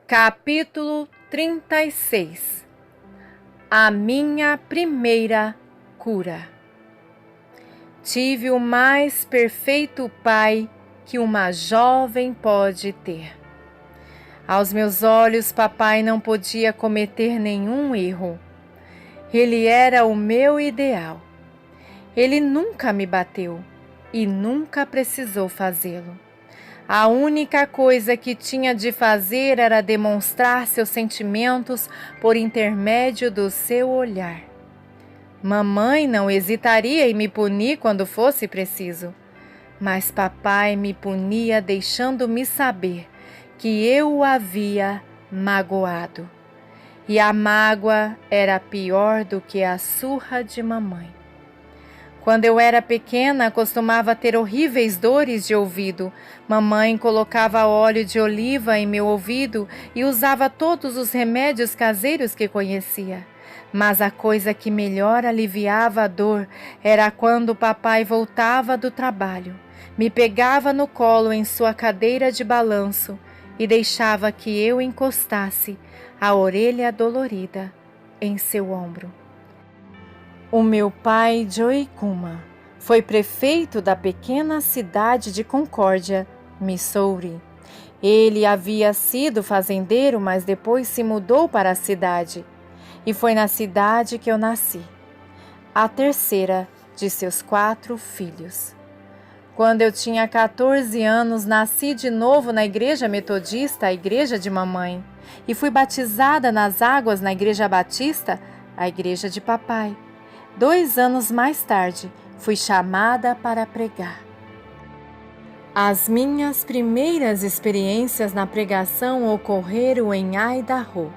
Capítulo 36. A minha primeira cura. Tive o mais perfeito pai que uma jovem pode ter. Aos meus olhos, papai não podia cometer nenhum erro. Ele era o meu ideal. Ele nunca me bateu e nunca precisou fazê-lo. A única coisa que tinha de fazer era demonstrar seus sentimentos por intermédio do seu olhar. Mamãe não hesitaria em me punir quando fosse preciso, mas papai me punia deixando-me saber que eu o havia magoado. E a mágoa era pior do que a surra de mamãe. Quando eu era pequena, costumava ter horríveis dores de ouvido. Mamãe colocava óleo de oliva em meu ouvido e usava todos os remédios caseiros que conhecia. Mas a coisa que melhor aliviava a dor era quando papai voltava do trabalho, me pegava no colo em sua cadeira de balanço e deixava que eu encostasse a orelha dolorida em seu ombro. O meu pai, Joey Kuma, foi prefeito da pequena cidade de Concórdia, Missouri. Ele havia sido fazendeiro, mas depois se mudou para a cidade. E foi na cidade que eu nasci, a terceira de seus 4 filhos. Quando eu tinha 14 anos, nasci de novo na igreja metodista, a igreja de mamãe, e fui batizada nas águas na igreja batista, a igreja de papai. 2 anos mais tarde, fui chamada para pregar. As minhas primeiras experiências na pregação ocorreram em Idaho.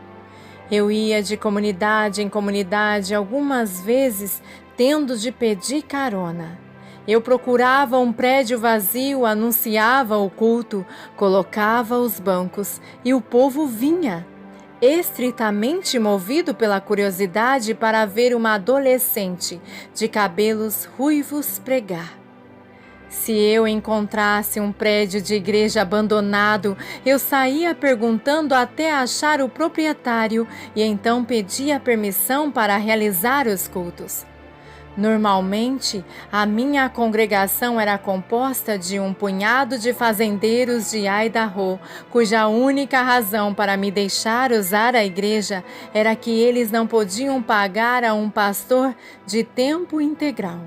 Eu ia de comunidade em comunidade, algumas vezes tendo de pedir carona. Eu procurava um prédio vazio, anunciava o culto, colocava os bancos e o povo vinha, estritamente movido pela curiosidade para ver uma adolescente de cabelos ruivos pregar. Se eu encontrasse um prédio de igreja abandonado, eu saía perguntando até achar o proprietário e então pedia permissão para realizar os cultos. Normalmente, a minha congregação era composta de um punhado de fazendeiros de Idaho, cuja única razão para me deixar usar a igreja era que eles não podiam pagar a um pastor de tempo integral.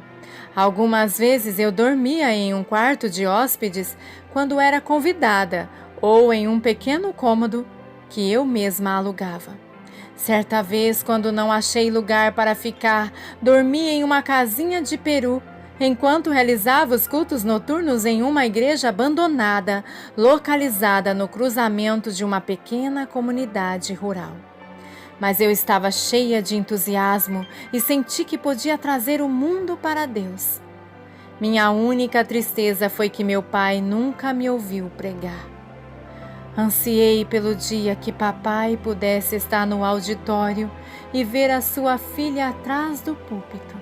Algumas vezes eu dormia em um quarto de hóspedes quando era convidada, ou em um pequeno cômodo que eu mesma alugava. Certa vez, quando não achei lugar para ficar, dormi em uma casinha de peru, enquanto realizava os cultos noturnos em uma igreja abandonada, localizada no cruzamento de uma pequena comunidade rural. Mas eu estava cheia de entusiasmo e senti que podia trazer o mundo para Deus. Minha única tristeza foi que meu pai nunca me ouviu pregar. Ansiei pelo dia que papai pudesse estar no auditório e ver a sua filha atrás do púlpito.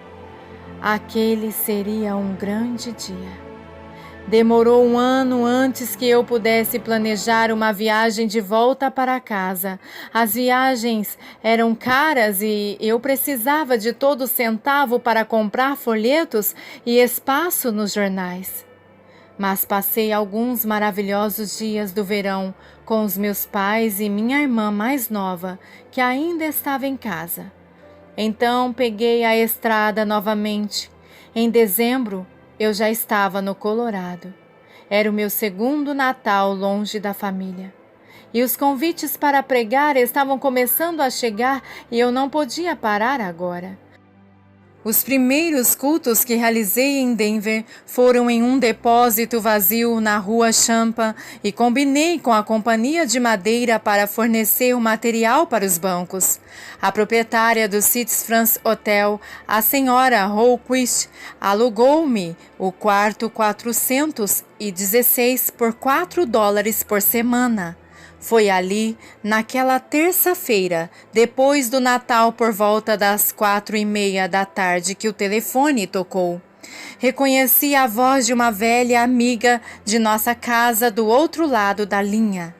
Aquele seria um grande dia. Demorou 1 ano antes que eu pudesse planejar uma viagem de volta para casa. As viagens eram caras e eu precisava de todo centavo para comprar folhetos e espaço nos jornais. Mas passei alguns maravilhosos dias do verão com os meus pais e minha irmã mais nova, que ainda estava em casa. Então peguei a estrada novamente. Em dezembro, eu já estava no Colorado. Era o meu segundo Natal longe da família. E os convites para pregar estavam começando a chegar e eu não podia parar agora. Os primeiros cultos que realizei em Denver foram em um depósito vazio na rua Champa e combinei com a companhia de madeira para fornecer o material para os bancos. A proprietária do Cities France Hotel, a senhora Holquist, alugou-me o quarto 416 por $4 por semana. Foi ali, naquela terça-feira, depois do Natal, por volta das 4:30 da tarde, que o telefone tocou. Reconheci a voz de uma velha amiga de nossa casa do outro lado da linha.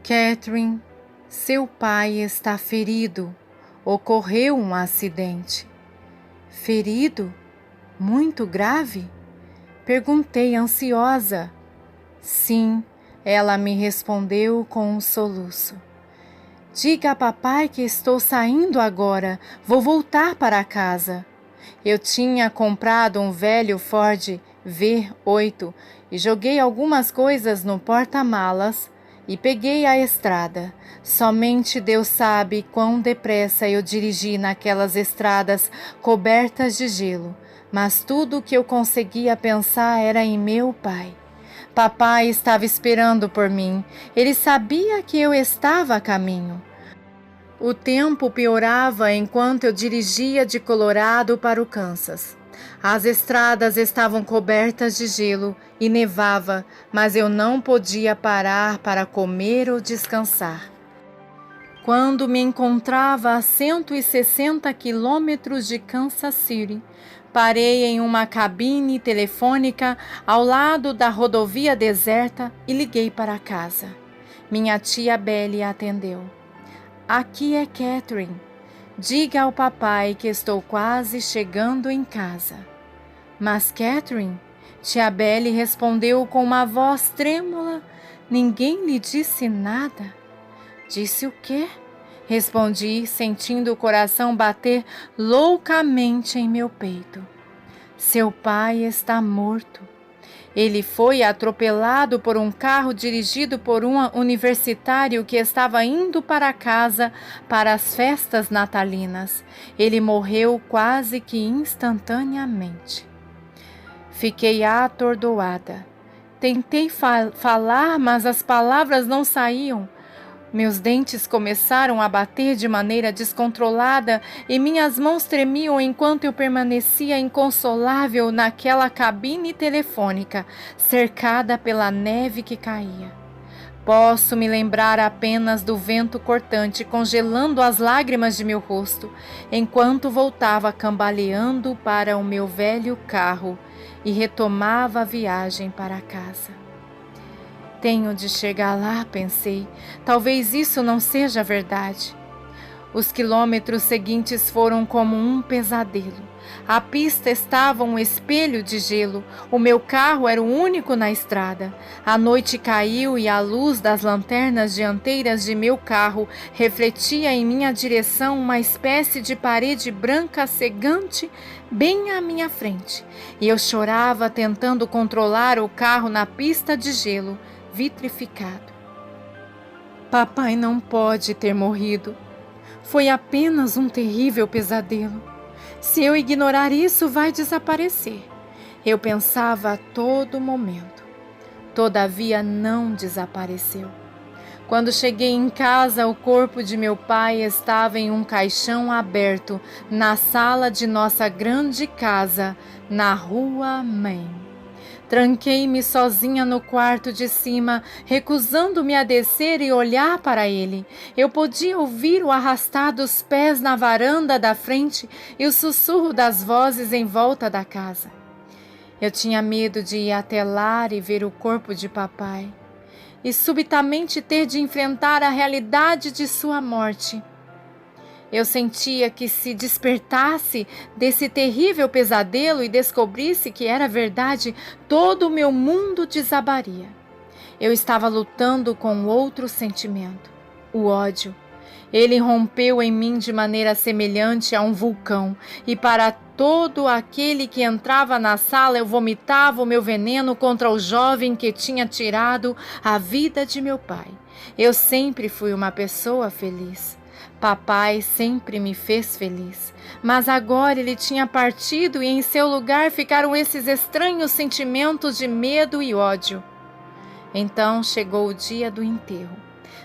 Catherine, seu pai está ferido. Ocorreu um acidente. Ferido? Muito grave? Perguntei ansiosa. Sim, ela me respondeu com um soluço. Diga a papai que estou saindo agora. Vou voltar para casa. Eu tinha comprado um velho Ford V8 e joguei algumas coisas no porta-malas e peguei a estrada. Somente Deus sabe quão depressa eu dirigi naquelas estradas cobertas de gelo, mas tudo o que eu conseguia pensar era em meu pai. Papai estava esperando por mim. Ele sabia que eu estava a caminho. O tempo piorava enquanto eu dirigia de Colorado para o Kansas. As estradas estavam cobertas de gelo e nevava, mas eu não podia parar para comer ou descansar. Quando me encontrava a 160 quilômetros de Kansas City, parei em uma cabine telefônica ao lado da rodovia deserta e liguei para casa. Minha tia Belle atendeu. Aqui é Catherine. Diga ao papai que estou quase chegando em casa. Mas Catherine, tia Belle respondeu com uma voz trêmula. Ninguém lhe disse nada. Disse o quê? Respondi, sentindo o coração bater loucamente em meu peito. Seu pai está morto. Ele foi atropelado por um carro dirigido por um universitário que estava indo para casa para as festas natalinas. Ele morreu quase que instantaneamente. Fiquei atordoada. Tentei falar, mas as palavras não saíam. Meus dentes começaram a bater de maneira descontrolada e minhas mãos tremiam enquanto eu permanecia inconsolável naquela cabine telefônica, cercada pela neve que caía. Posso me lembrar apenas do vento cortante congelando as lágrimas de meu rosto, enquanto voltava cambaleando para o meu velho carro e retomava a viagem para casa. Tenho de chegar lá, pensei. Talvez isso não seja verdade. Os quilômetros seguintes foram como um pesadelo. A pista estava um espelho de gelo. O meu carro era o único na estrada. A noite caiu e a luz das lanternas dianteiras de meu carro refletia em minha direção uma espécie de parede branca cegante bem à minha frente. E eu chorava tentando controlar o carro na pista de gelo, vitrificado. Papai não pode ter morrido. Foi apenas um terrível pesadelo. Se eu ignorar isso, vai desaparecer. Eu pensava a todo momento. Todavia, não desapareceu. Quando cheguei em casa, o corpo de meu pai estava em um caixão aberto na sala de nossa grande casa, na rua Main. Tranquei-me sozinha no quarto de cima, recusando-me a descer e olhar para ele. Eu podia ouvir o arrastar dos pés na varanda da frente e o sussurro das vozes em volta da casa. Eu tinha medo de ir até lá e ver o corpo de papai, e subitamente ter de enfrentar a realidade de sua morte. Eu sentia que se despertasse desse terrível pesadelo e descobrisse que era verdade, todo o meu mundo desabaria. Eu estava lutando com outro sentimento, o ódio. Ele rompeu em mim de maneira semelhante a um vulcão, e para todo aquele que entrava na sala eu vomitava o meu veneno contra o jovem que tinha tirado a vida de meu pai. Eu sempre fui uma pessoa feliz. Papai sempre me fez feliz, mas agora ele tinha partido e em seu lugar ficaram esses estranhos sentimentos de medo e ódio. Então chegou o dia do enterro.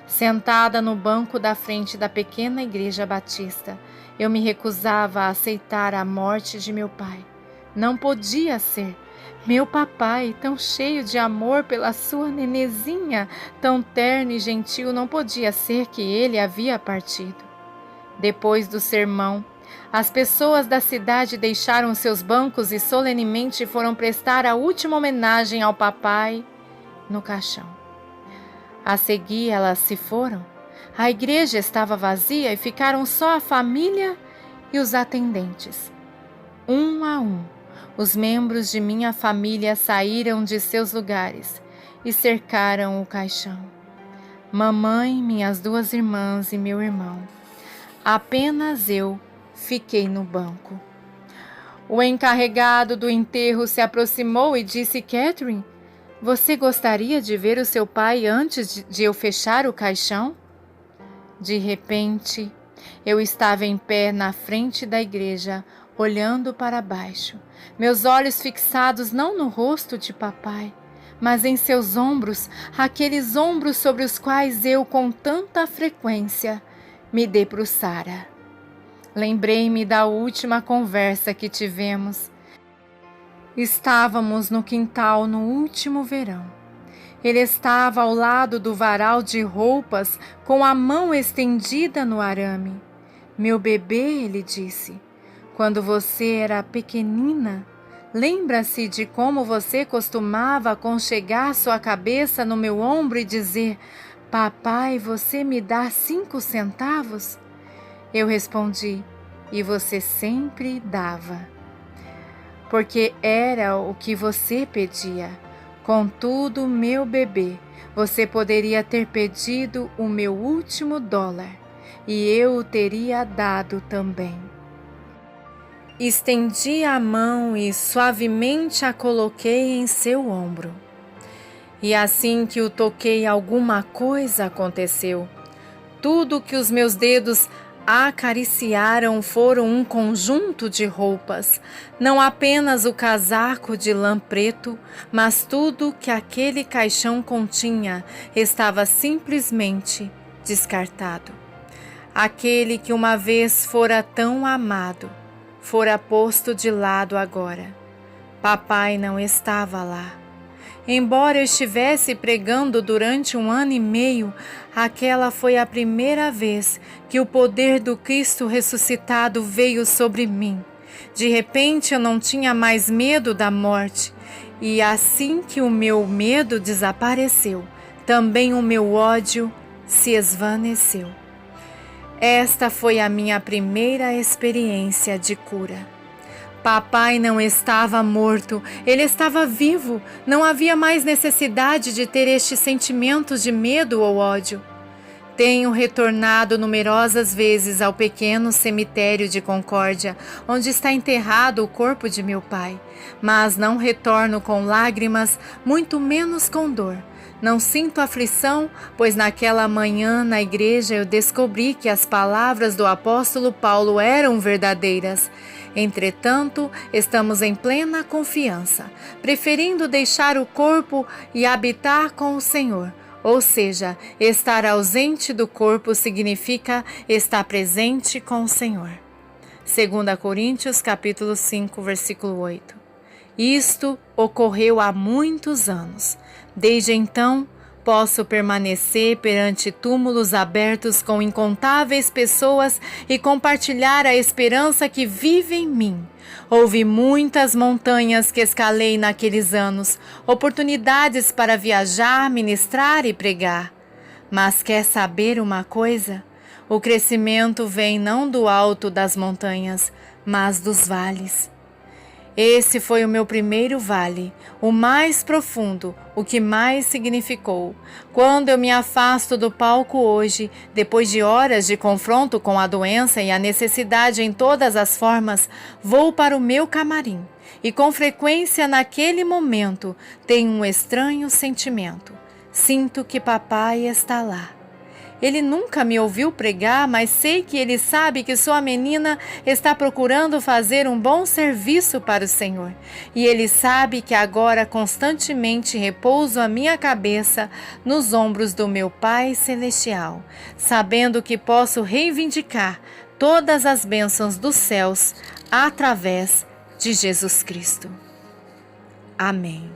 Sentada no banco da frente da pequena igreja batista, eu me recusava a aceitar a morte de meu pai. Não podia ser. Meu papai, tão cheio de amor pela sua nenezinha, tão terno e gentil, não podia ser que ele havia partido. Depois do sermão, as pessoas da cidade deixaram seus bancos e solenemente foram prestar a última homenagem ao papai no caixão. A seguir, elas se foram. A igreja estava vazia e ficaram só a família e os atendentes. Um a um, os membros de minha família saíram de seus lugares e cercaram o caixão. Mamãe, minhas 2 irmãs e meu irmão. Apenas eu fiquei no banco. O encarregado do enterro se aproximou e disse: Catherine, você gostaria de ver o seu pai antes de eu fechar o caixão? De repente, eu estava em pé na frente da igreja, olhando para baixo, meus olhos fixados não no rosto de papai, mas em seus ombros, aqueles ombros sobre os quais eu, com tanta frequência, me debruçara. Lembrei-me da última conversa que tivemos. Estávamos no quintal no último verão. Ele estava ao lado do varal de roupas, com a mão estendida no arame. Meu bebê, ele disse, quando você era pequenina, lembra-se de como você costumava aconchegar sua cabeça no meu ombro e dizer: papai, você me dá 5 centavos? Eu respondi: e você sempre dava. Porque era o que você pedia. Contudo, meu bebê, você poderia ter pedido o meu último dólar, e eu o teria dado também. Estendi a mão e suavemente a coloquei em seu ombro. E assim que o toquei, alguma coisa aconteceu. Tudo que os meus dedos acariciaram foram um conjunto de roupas, não apenas o casaco de lã preto, mas tudo que aquele caixão continha estava simplesmente descartado. Aquele que uma vez fora tão amado, fora posto de lado agora. Papai não estava lá. Embora eu estivesse pregando durante 1 ano e meio, aquela foi a primeira vez que o poder do Cristo ressuscitado veio sobre mim. De repente eu não tinha mais medo da morte, e assim que o meu medo desapareceu, também o meu ódio se esvaneceu. Esta foi a minha primeira experiência de cura. Papai não estava morto, ele estava vivo. Não havia mais necessidade de ter estes sentimentos de medo ou ódio. Tenho retornado numerosas vezes ao pequeno cemitério de Concórdia, onde está enterrado o corpo de meu pai, mas não retorno com lágrimas, muito menos com dor. Não sinto aflição, pois naquela manhã na igreja eu descobri que as palavras do apóstolo Paulo eram verdadeiras. Entretanto, estamos em plena confiança, preferindo deixar o corpo e habitar com o Senhor. Ou seja, estar ausente do corpo significa estar presente com o Senhor. 2 Coríntios capítulo 5, versículo 8. Isto ocorreu há muitos anos. Desde então, posso permanecer perante túmulos abertos com incontáveis pessoas e compartilhar a esperança que vive em mim. Houve muitas montanhas que escalei naqueles anos, oportunidades para viajar, ministrar e pregar. Mas quer saber uma coisa? O crescimento vem não do alto das montanhas, mas dos vales. Esse foi o meu primeiro vale, o mais profundo, o que mais significou. Quando eu me afasto do palco hoje, depois de horas de confronto com a doença e a necessidade em todas as formas, vou para o meu camarim. E com frequência naquele momento tenho um estranho sentimento. Sinto que papai está lá. Ele nunca me ouviu pregar, mas sei que ele sabe que sua menina está procurando fazer um bom serviço para o Senhor. E ele sabe que agora constantemente repouso a minha cabeça nos ombros do meu Pai Celestial, sabendo que posso reivindicar todas as bênçãos dos céus através de Jesus Cristo. Amém.